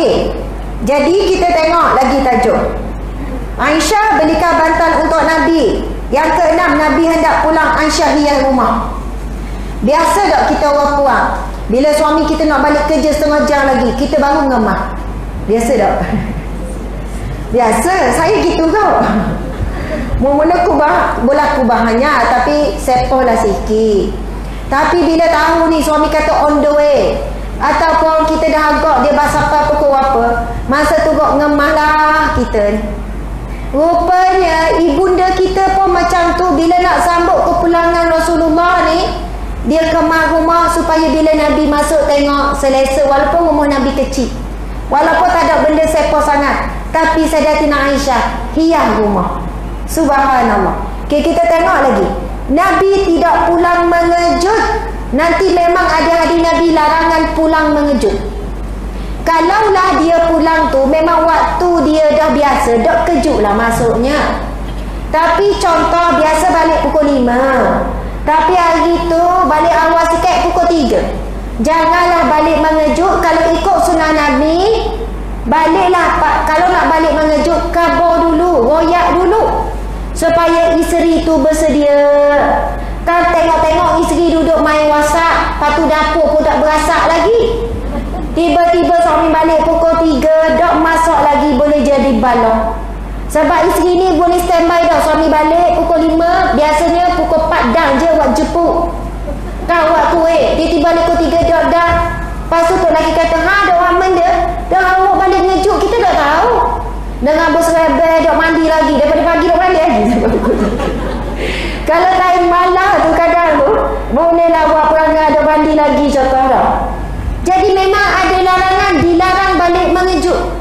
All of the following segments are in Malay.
Okey. Jadi kita tengok lagi tajuk. Aisyah belikan bantal untuk Nabi. Yang keenam, Nabi hendak pulang, Aisyah hias rumah. Biasa tak kita orang puan, bila suami kita nak balik kerja setengah jam lagi, kita baru ngemah. Biasa tak? Biasa, saya gitu tau. Mula-mula bola kubahannya, tapi sepolah sikit. Tapi bila tahu ni suami kata on the way, ataupun kita dah agak dia basapa pukul apa, masa tu kok ngemah lah kita ni. Rupanya ibunda kita pun macam tu. Bila nak sambut kepulangan Rasulullah ni, dia kemah rumah supaya bila Nabi masuk tengok selesa. Walaupun rumah Nabi kecil, walaupun tak ada benda sepoh sangat, tapi Sayyidatina Aisyah hias rumah. Subhanallah. Okay, kita tengok lagi. Nabi tidak pulang mengejut. Nanti memang ada hadis Nabi larangan pulang mengejut. Kalaulah dia pulang tu memang waktu dia dah biasa, dah kejut lah masuknya. Tapi contoh biasa balik pukul 5, tapi hari tu balik awal sikit pukul 3. Janganlah balik mengejut. Kalau ikut sunnah Nabi, baliklah kalau nak balik mengejut, kabur dulu, royak dulu, supaya isteri tu bersedia. Kan tengok-tengok isteri duduk main WhatsApp, lepas tu dapur pun tak berasak lagi. Tiba-tiba suami balik pukul 3, dok masak lagi, boleh jadi balok. Sebab isteri ni boleh standby dah. Suami balik pukul 5, biasanya pukul 4 dah je buat jepuk. Kau buat kuih, dia tiba balik pukul 3 dok dah. Lepas tu tok lagi kata, dok aman dia. Dah awak balik ngejut, kita tak tahu. Dengan berserabel, dok mandi lagi. Daripada pagi dok mandi lagi. Kalau time malam tu kadang tu, bolehlah buat perangai dok mandi lagi contoh dah. Jadi memang ada larangan, dilarang balik mengejut.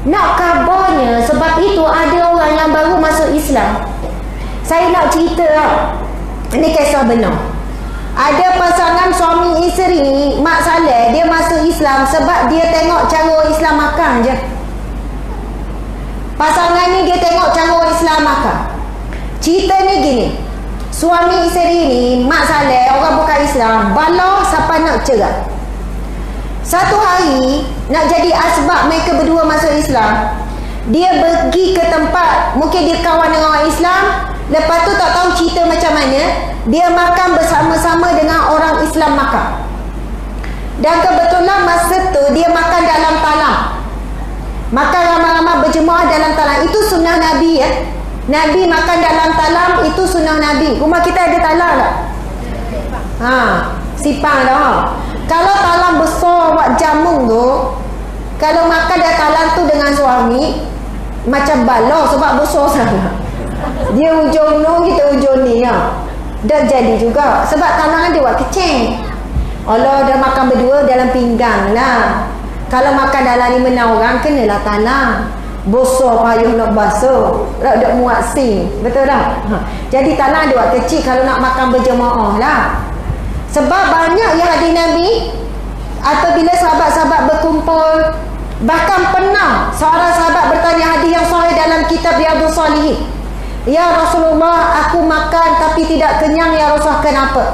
Nak kabarnya, sebab itu ada orang yang baru masuk Islam. Saya nak cerita lah. Ini kisah benar. Ada pasangan suami isteri, Mak Saleh, dia masuk Islam sebab dia tengok cara orang Islam makan je. Pasangan ni dia tengok cara orang Islam makan. Cerita ni gini. Suami isteri ni, Mak Saleh, orang bukan Islam, balah sampai nak cerai. Satu hari, nak jadi asbab mereka berdua masuk Islam, dia pergi ke tempat, mungkin dia kawan dengan orang Islam. Lepas tu tak tahu cerita macam mana, dia makan bersama-sama dengan orang Islam makan. Dan kebetulan masa tu dia makan dalam talam. Makan ramai-ramai berjemaah dalam talam. Itu sunnah Nabi ya. Nabi makan dalam talam, itu sunnah Nabi. Rumah kita ada talam tak? Sipang dah. Kalau talam besar buat jamu tu, kalau makan dah talam tu dengan suami, macam balok sebab besar sangat. Dia ujung ni, kita ujung ni ya. Dah jadi juga. Sebab talam dia buat kecil. Allah dah makan berdua dalam pinggang lah. Kalau makan dalam 5 orang, kenalah talam. Besar payuh nak basuh. Tak muat sing. Betul tak? Jadi talam dia buat kecil kalau nak makan berjemaah lah. Sebab banyak yang hadis Nabi, apabila sahabat-sahabat berkumpul, bahkan pernah seorang sahabat bertanya hadis yang sahih dalam kitab Riyadhus Shalihin, ya Rasulullah, aku makan tapi tidak kenyang, ya Rasulullah, kenapa?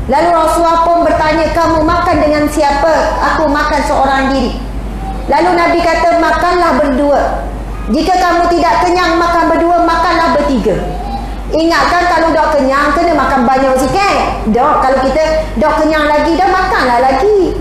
Lalu Rasulullah pun bertanya, kamu makan dengan siapa? Aku makan seorang diri. Lalu Nabi kata, makanlah berdua. Jika kamu tidak kenyang makan berdua, makanlah bertiga. Ingatkan kalau dah kenyang, kena makan banyak sikit. Dah, kalau kita dah kenyang lagi, dah makanlah lagi.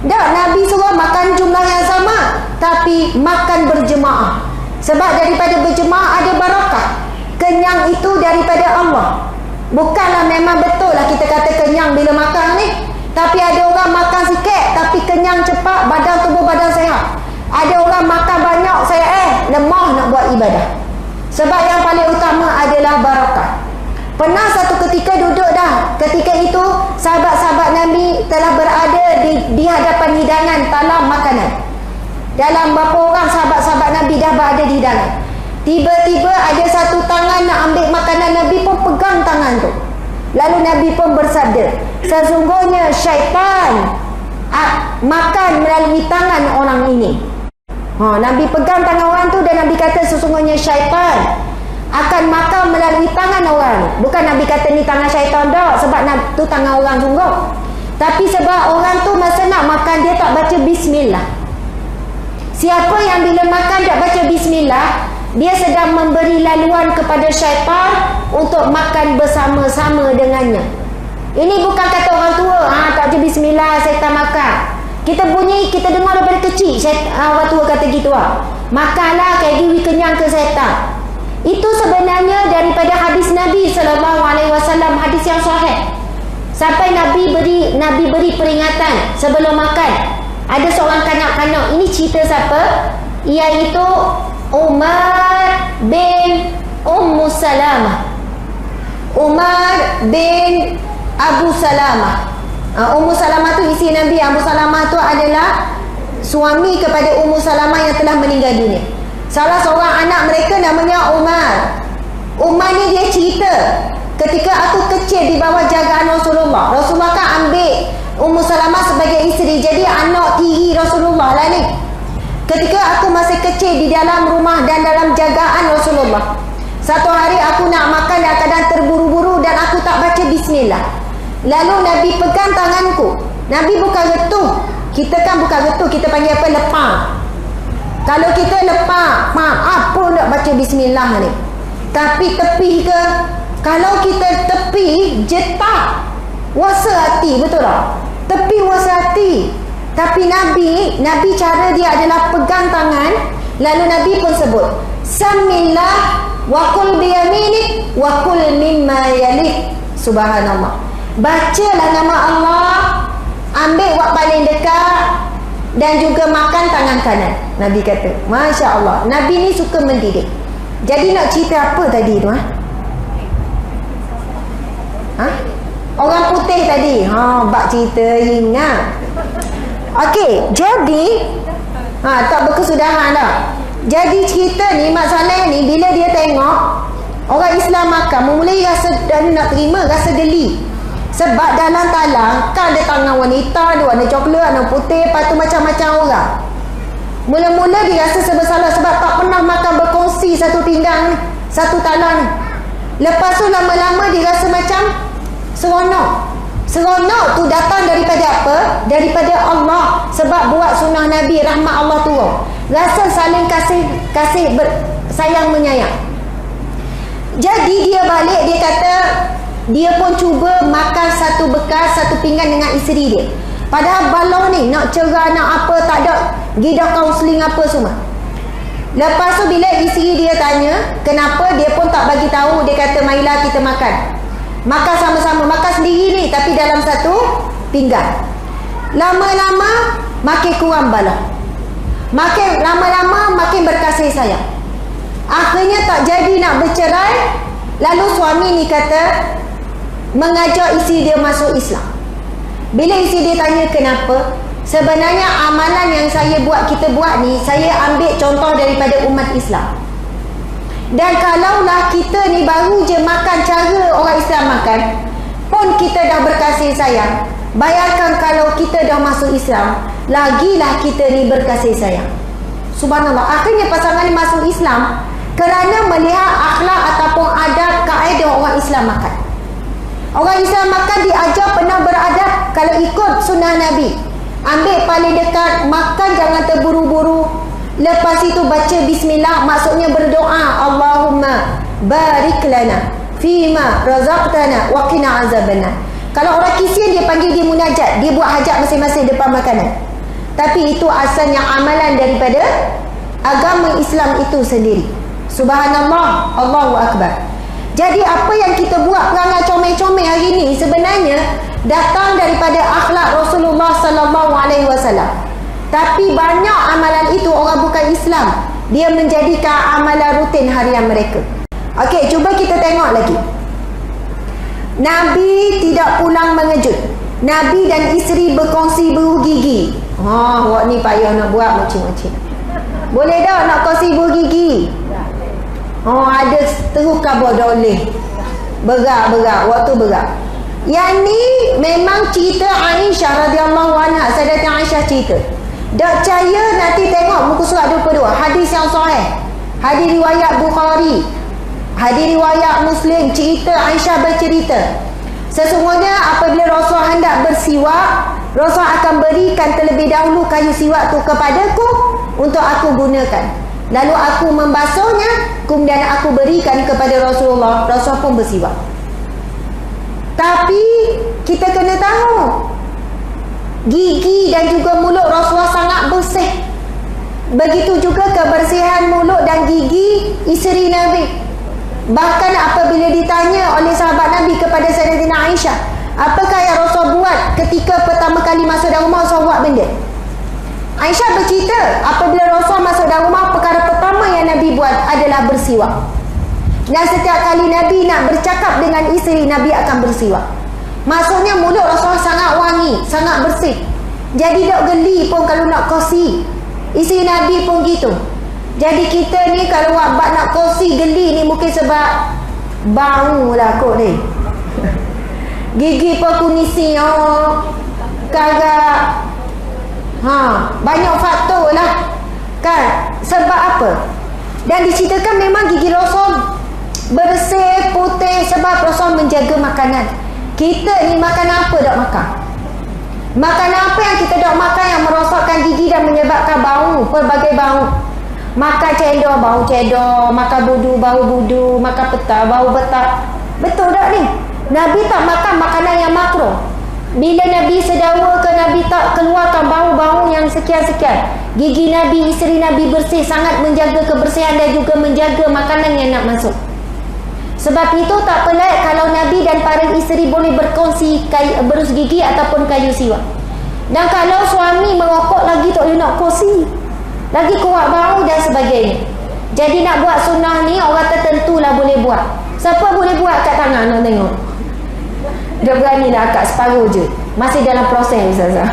Dah, Nabi suruh makan jumlah yang sama, tapi makan berjemaah. Sebab daripada berjemaah ada barakah. Kenyang itu daripada Allah. Bukanlah memang betul lah kita kata kenyang bila makan ni. Tapi ada orang makan sikit, tapi kenyang cepat, badan tubuh badan sehat. Ada orang makan banyak, saya lemah nak buat ibadah. Sebab yang paling utama adalah barakah. Pernah satu ketika duduk dah. Ketika itu sahabat-sahabat Nabi telah berada di hadapan hidangan talam makanan. Dalam berapa orang sahabat-sahabat Nabi dah berada di hidangan. Tiba-tiba ada satu tangan nak ambil makanan, Nabi pun pegang tangan tu. Lalu Nabi pun bersabda, sesungguhnya syaitan makan melalui tangan orang ini. Nabi pegang tangan orang tu dan Nabi kata sesungguhnya syaitan akan makan melalui tangan orang. Bukan Nabi kata ni tangan syaitan dah, sebab tu tangan orang sungguh. Tapi sebab orang tu masa nak makan dia tak baca bismillah. Siapa yang bila makan tak baca bismillah, dia sedang memberi laluan kepada syaitan untuk makan bersama-sama dengannya. Ini bukan kata orang tua, tak baca bismillah syaitan makan. Kita bunyi, kita dengar daripada kecil orang tua kata gitu makanlah kayak giwi kenyang ke syaitan. Itu sebenarnya daripada hadis Nabi SAW, hadis yang sahih. Sampai Nabi beri peringatan sebelum makan. Ada seorang kanak-kanak, ini cerita siapa? Iaitu Umar bin Salamah. Umar bin Abu Salamah. Ummu Salamah tu isteri Nabi. Abu Salamah tu adalah suami kepada Ummu Salamah yang telah meninggal dunia. Salah seorang anak mereka namanya Umar. Umar ni dia cerita, ketika aku kecil di bawah jagaan Rasulullah. Rasulullah kan ambil Ummu Salamah sebagai isteri, jadi anak tiri Rasulullah lah ni. Ketika aku masih kecil di dalam rumah dan dalam jagaan Rasulullah, satu hari aku nak makan dan kadang terburu-buru dan aku tak baca bismillah. Lalu Nabi pegang tanganku. Nabi bukan getuh. Kita kan bukan getuh, kita panggil apa? Lepak. Kalau kita lepak, apa nak baca bismillah ni? Tapi tepi ke? Kalau kita tepi, jetak wasa hati, betul tak? Tepi wasa hati. Tapi Nabi cara dia adalah pegang tangan. Lalu Nabi pun sebut, Samillah wa kul biyaminik wa kul mimma yalik. Subhanallah. Bacalah nama Allah, ambil wak paling dekat dan juga makan tangan kanan. Nabi kata, Masya Allah, Nabi ni suka mendidik. Jadi nak cerita apa tadi tu? Orang putih tadi. Bak cerita ingat. Okey, jadi tak berkesudahan dah. Jadi cerita ni, Mak Saleh ni bila dia tengok orang Islam makan, mulai rasa dan nak terima, rasa geli. Sebab dalam talang kan ada tangan wanita, ada warna coklat, warna putih, lepas tu macam-macam orang. Mula-mula dia rasa bersalah sebab tak pernah makan berkongsi satu pinggang ni, satu talang ni. Lepas tu lama-lama dia rasa macam seronok. Seronok tu datang daripada apa? Daripada Allah. Sebab buat sunnah Nabi, rahmat Allah turun. Rasa saling kasih sayang menyayang. Jadi dia balik, dia kata dia pun cuba makan satu bekas, satu pinggan dengan isteri dia. Padahal baloh ni nak cerah, nak apa, tak ada gidah kaunseling apa semua. Lepas tu bila isteri dia tanya kenapa, dia pun tak bagi tahu. Dia kata, marilah kita makan. Makan sama-sama, makan sendiri ni tapi dalam satu pinggan. Lama-lama makin kurang baloh. Makin lama-lama makin berkasih sayang. Akhirnya tak jadi nak bercerai. Lalu suami ni kata mengajak isteri dia masuk Islam. Bila isteri dia tanya kenapa, sebenarnya amalan yang kita buat ni, saya ambil contoh daripada umat Islam. Dan kalaulah kita ni baru je makan cara orang Islam makan, pun kita dah berkasih sayang. Bayangkan kalau kita dah masuk Islam, lagilah kita ni berkasih sayang. Subhanallah. Akhirnya pasangan ni masuk Islam kerana melihat akhlak ataupun adab kaedah orang Islam makan. Orang Islam makan diajar pernah beradab. Kalau ikut sunnah Nabi, ambil paling dekat, makan jangan terburu-buru. Lepas itu baca bismillah, maksudnya berdoa, Allahumma barik lana fima razaqtana wa qina azabannar. Kalau orang Kristian dia panggil dia munajat, dia buat hajat masing-masing depan makanan. Tapi itu asalnya amalan daripada agama Islam itu sendiri. Subhanallah, Allahu Akbar. Jadi apa yang kita buat perangai comel-comel hari ini sebenarnya datang daripada akhlak Rasulullah sallallahu alaihi wasallam. Tapi banyak amalan itu orang bukan Islam, dia menjadikan amalan rutin harian mereka. Okey, cuba kita tengok lagi. Nabi tidak pulang mengejut. Nabi dan isteri berkongsi buru gigi. Awak ni payah nak buat macam-macam. Boleh dah nak kongsi buru gigi? Ada terus khabar dah boleh. Berat, waktu berat. Yang ni memang cerita Aisyah radhiyallahu anha. Sayyidatina Aisyah cerita. Tak percaya nanti tengok muka surat 22. Hadis yang sahih. Hadis riwayat Bukhari. Hadis riwayat Muslim. Cerita Aisyah bercerita. Sesungguhnya apabila Rasul hendak bersiwak, Rasul akan berikan terlebih dahulu kayu siwak tu kepadaku. untuk aku gunakan. Lalu aku membasuhnya, kemudian aku berikan kepada Rasulullah. Rasulullah pun bersiwak. Tapi kita kena tahu, gigi dan juga mulut Rasulullah sangat bersih. Begitu juga kebersihan mulut dan gigi isteri Nabi. Bahkan apabila ditanya oleh sahabat Nabi kepada Sayyidatina Aisyah, apakah yang Rasul buat ketika pertama kali masuk dalam rumah, Rasul buat benda? Aisyah bercerita, apabila Rasul masuk dalam rumah, perkara pertama yang Nabi buat adalah bersiwak. Dan setiap kali Nabi nak bercakap dengan isteri, Nabi akan bersiwak. Maksudnya mulut Rasul sangat wangi, sangat bersih. Jadi tak geli pun kalau nak kongsi. Isteri Nabi pun gitu. Jadi kita ni kalau abang nak kongsi geli ni mungkin sebab bau lah kot ni. Gigi pun kunisi, kagak. Banyak faktor lah kan. Sebab apa? Dan diceritakan memang gigi Rasul bersih, putih, sebab Rasul menjaga makanan. Kita ni makan apa tak makan? Makan apa yang kita tak makan yang merosakkan gigi dan menyebabkan bau, pelbagai bau. Makan cendol, bau cendol. Makan budu, bau budu. Makan petai, bau petai. Betul tak ni? Nabi tak makan makanan yang makruh. Bila Nabi sedawa ke, Nabi tak keluarkan bau-bau yang sekian-sekian. Gigi Nabi, isteri Nabi bersih, sangat menjaga kebersihan dan juga menjaga makanan yang nak masuk. Sebab itu tak pelik kalau Nabi dan para isteri boleh berkongsi berus gigi ataupun kayu siwak. Dan kalau suami merokok lagi tak boleh nak kongsi, lagi kuat bau dan sebagainya. Jadi nak buat sunnah ni orang tertentulah boleh buat. Siapa boleh buat kat tangan nak tengok? Dia berani lah akak separuh je. Masih dalam proses Ustazah.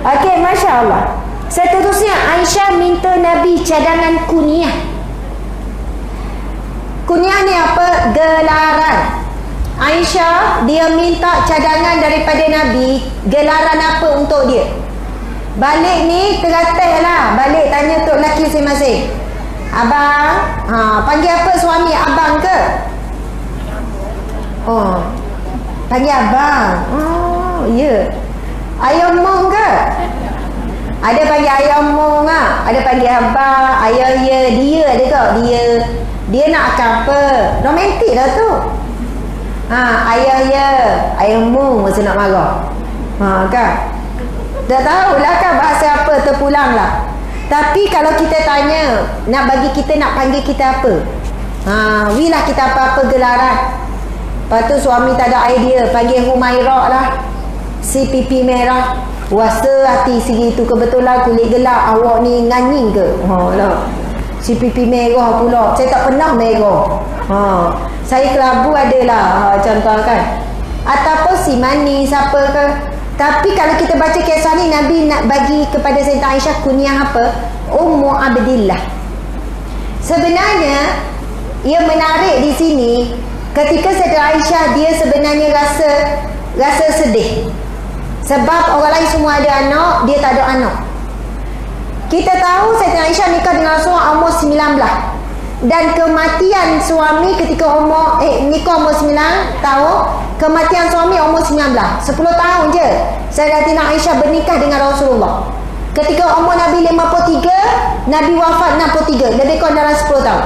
Okey, Masya Allah. Seterusnya Aisyah minta Nabi cadangan kunyah. Kunyah ni apa? Gelaran. Aisyah dia minta cadangan daripada Nabi. Gelaran apa untuk dia? Balik ni teratih lah. Balik tanya tok lelaki masing-masing. Abang, panggil apa suami? Abang ke? Panggil abang. Ya. Ayah mong ke? Ada panggil ayah mong lah. Ada panggil abang. Ayah ya. Dia ada tak? Dia nak akan apa? Romantik lah tu. Ayah ya. Ayah mong masa nak marah. Kan? Tak tahulah kan bahasa apa, terpulang lah. Tapi kalau kita tanya, nak bagi kita, nak panggil kita apa? Wilah kita apa-apa gelaran. Lepas tu suami tak ada idea, panggil Humairah lah. Si pipi merah. Puasa hati segitu, kebetulan kulit gelap, awak ni nganying ke? Lah. Si pipi merah pula. Saya tak pernah merah. Saya kelabu adalah, contoh kan. Ataupun si manis apa ke. Tapi kalau kita baca kisah ni, Nabi nak bagi kepada Sayyidatina Aisyah kunyah apa? Ummu Abdillah. Sebenarnya ia menarik di sini ketika Sayyidatina Aisyah dia sebenarnya rasa sedih. Sebab orang lain semua ada anak, dia tak ada anak. Kita tahu Sayyidatina Aisyah nikah dengan Rasulullah umur 19. Dan kematian suami ketika nikah umur 9 tahun, kematian suami umur 19. 10 tahun je Sayyidatina Aisyah bernikah dengan Rasulullah. Ketika umur Nabi 53, Nabi wafat 63, lebih kurang dalam 10 tahun.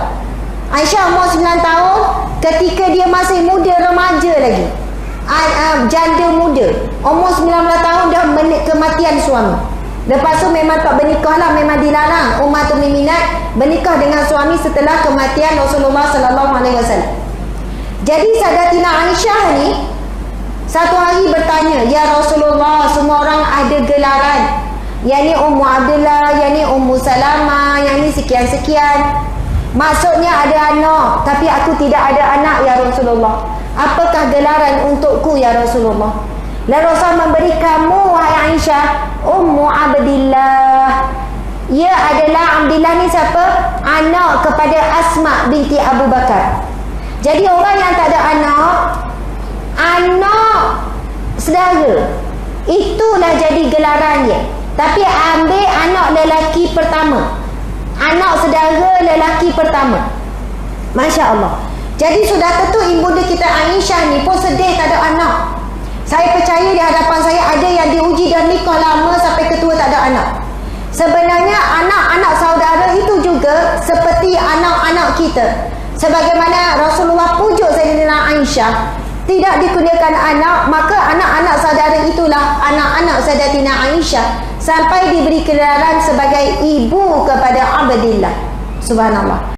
Aisyah umur 9 tahun ketika dia masih muda, remaja lagi, janda muda, umur 19 tahun dah kematian suami. Lepas tu memang tak bernikah lah, memang dilarang Ummatul Muminat bernikah dengan suami setelah kematian Rasulullah sallallahu alaihi wasallam. Jadi Sayyidatina Aisyah ni satu hari bertanya, "Ya Rasulullah, semua orang ada gelaran. Yang ni Ummu Abdullah, yang ni Ummu Salamah, yang ni sekian-sekian. Maksudnya ada anak, tapi aku tidak ada anak ya Rasulullah. Apakah gelaran untukku ya Rasulullah?" Lalu Rasul memberi kamu wahai Aisyah Ummu Abdillah. Ia adalah Abdillah ni siapa? Anak kepada Asma binti Abu Bakar. Jadi orang yang tak ada anak saudara, itulah jadi gelarannya. Tapi ambil anak lelaki pertama, anak saudara lelaki pertama. Masya Allah. Jadi sudah tentu ibunda kita Aisyah ni pun sedih tak ada anak. Saya percaya di hadapan saya ada yang diuji dan nikah lama sampai ketua tak ada anak. Sebenarnya anak-anak kita. Sebagaimana Rasulullah pujuk Sayyidina Aisyah tidak dikurniakan anak, maka anak-anak saudara itulah anak-anak Sayyidatina Aisyah sampai diberi gelar sebagai ibu kepada Abdillah. Subhanallah.